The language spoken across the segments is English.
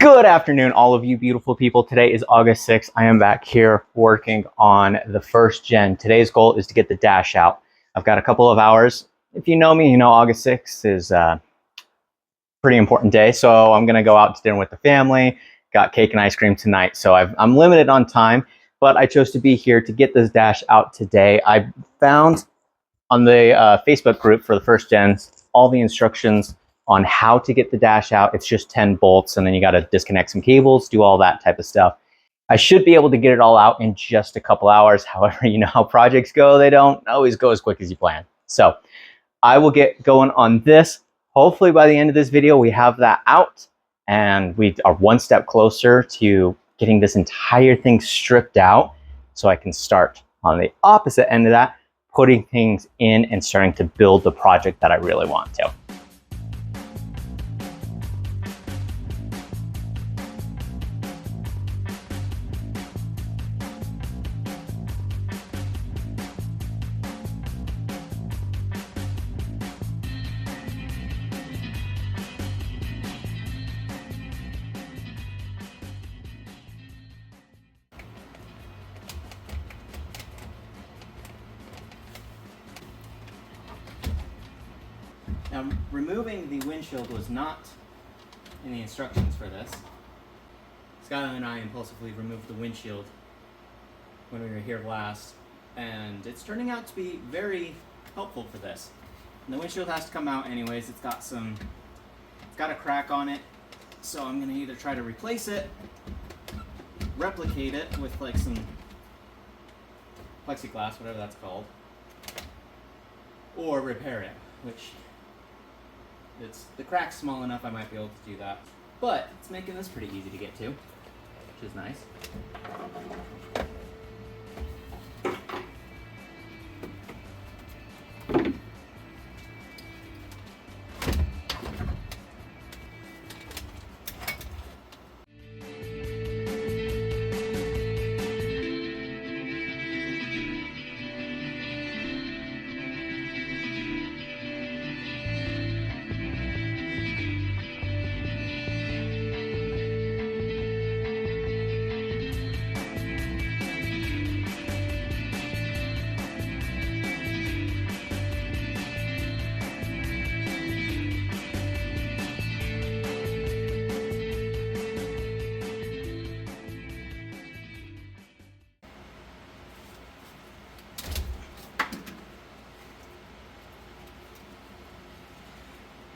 Good afternoon, all of you beautiful people. Today is August 6th. I am back here working on the first gen. Today's goal is to get the dash out. I've got a couple of hours. If you know me, you know August 6th is a pretty important day. So I'm going to go out to dinner with the family. Got cake and ice cream tonight. So I'm limited on time, but I chose to be here to get this dash out today. I found on the Facebook group for the first gens all the instructions on how to get the dash out. It's just 10 bolts, and then you got to disconnect some cables, do all that type of stuff. I should be able to get it all out in just a couple hours. However, you know how projects go, they don't always go as quick as you plan. So I will get going on this. Hopefully by the end of this video, we have that out and we are one step closer to getting this entire thing stripped out so I can start on the opposite end of that, putting things in and starting to build the project that I really want to. Now, removing the windshield was not in the instructions for this. Skylar and I impulsively removed the windshield when we were here last, and it's turning out to be very helpful for this. And the windshield has to come out anyways. It's got a crack on it, so I'm gonna either try to replace it, replicate it with like some plexiglass, whatever that's called, or repair it, which the crack's small enough I might be able to do that. But it's making this pretty easy to get to, which is nice.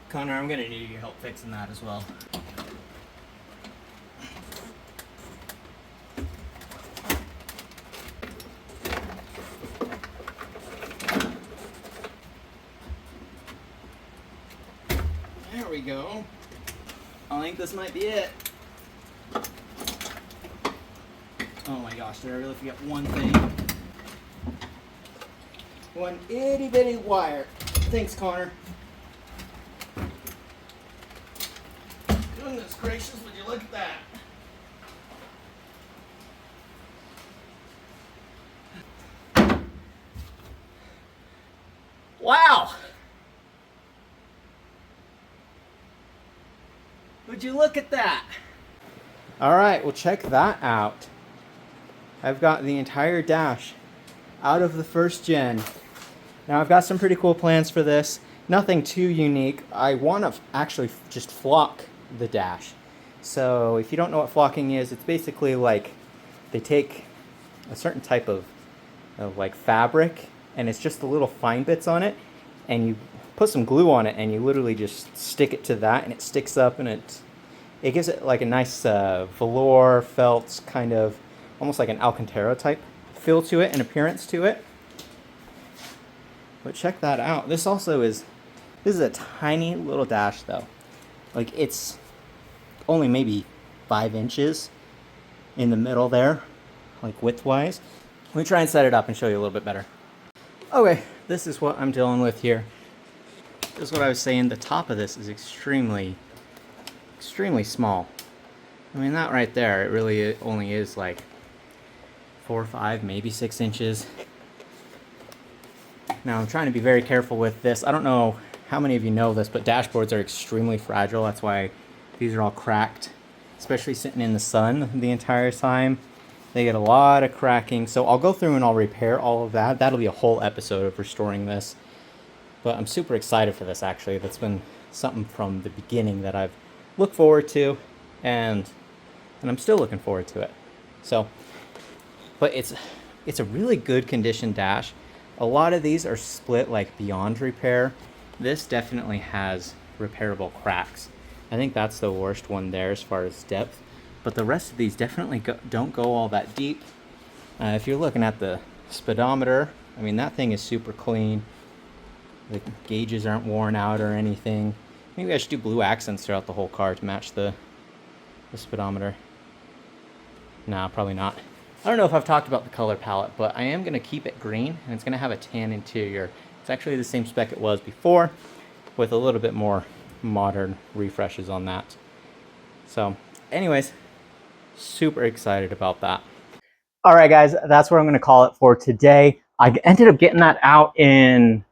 Connor, I'm gonna need your help fixing that as well. There we go. I think this might be it. Oh my gosh, did I really forget one thing? One itty bitty wire. Thanks, Connor. Goodness gracious, would you look at that? Wow! Would you look at that? All right, well, check that out. I've got the entire dash out of the first gen. Now I've got some pretty cool plans for this. Nothing too unique. I want to actually just flock the dash. So if you don't know what flocking is, it's basically like they take a certain type of like fabric, and it's just the little fine bits on it, and you put some glue on it and you literally just stick it to that, and it sticks up, and it gives it like a nice velour felt, kind of almost like an Alcantara type feel to it and appearance to it. But check that out. This is a tiny little dash though. Like, it's only maybe 5 inches in the middle there, like width-wise. Let me try and set it up and show you a little bit better. Okay, this is what I'm dealing with here. This is what I was saying. The top of this is extremely small. I mean, that right there, it really only is like 4 or 5, maybe 6 inches. Now I'm trying to be very careful with this. I don't know how many of you know this, but dashboards are extremely fragile. That's why these are all cracked. especially sitting in the sun the entire time. They get a lot of cracking. So I'll go through and I'll repair all of that. That'll be a whole episode of restoring this. But I'm super excited for this, actually. That's been something from the beginning that I've looked forward to, and I'm still looking forward to it. So, but it's a really good condition dash. A lot of these are split like beyond repair. This definitely has repairable cracks. I think that's the worst one there as far as depth. But the rest of these definitely don't go all that deep. If you're looking at the speedometer, I mean, that thing is super clean. The gauges aren't worn out or anything. Maybe I should do blue accents throughout the whole car to match the speedometer. Nah, probably not. I don't know if I've talked about the color palette, but I am going to keep it green, and it's going to have a tan interior. It's actually the same spec it was before, with a little bit more modern refreshes on that. So, anyways, super excited about that. All right, guys, that's what I'm going to call it for today. I ended up getting that out in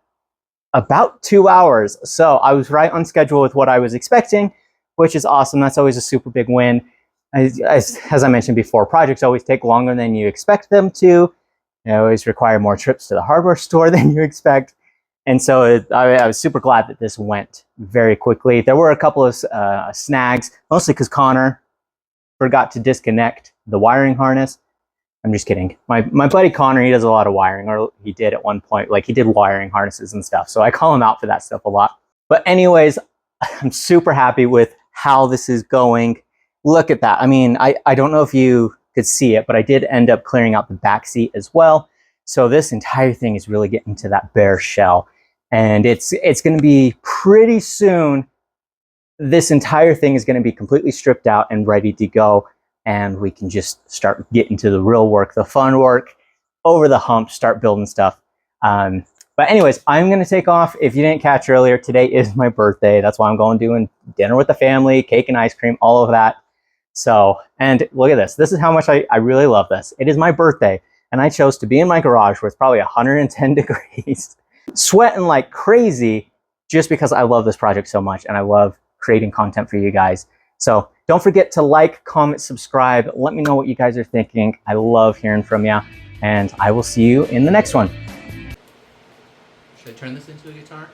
about 2 hours. So I was right on schedule with what I was expecting, which is awesome. That's always a super big win. As I mentioned before, projects always take longer than you expect them to. They always require more trips to the hardware store than you expect. And so I was super glad that this went very quickly. There were a couple of snags, mostly because Connor forgot to disconnect the wiring harness. I'm just kidding. My buddy Connor, he does a lot of wiring, or he did at one point. Like, he did wiring harnesses and stuff. So I call him out for that stuff a lot. But anyways, I'm super happy with how this is going. Look at that. I mean, I don't know if you could see it, but I did end up clearing out the back seat as well. So this entire thing is really getting to that bare shell. And it's going to be pretty soon. This entire thing is going to be completely stripped out and ready to go. And we can just start getting to the real work, the fun work, over the hump, start building stuff. But anyways, I'm going to take off. If you didn't catch earlier, today is my birthday. That's why I'm going doing dinner with the family, cake and ice cream, all of that. So, and look at this. This is how much I really love this. It is my birthday, and I chose to be in my garage where it's probably 110 degrees, sweating like crazy, just because I love this project so much, and I love creating content for you guys. So don't forget to like, comment, subscribe. Let me know what you guys are thinking. I love hearing from you, and I will see you in the next one. Should I turn this into a guitar?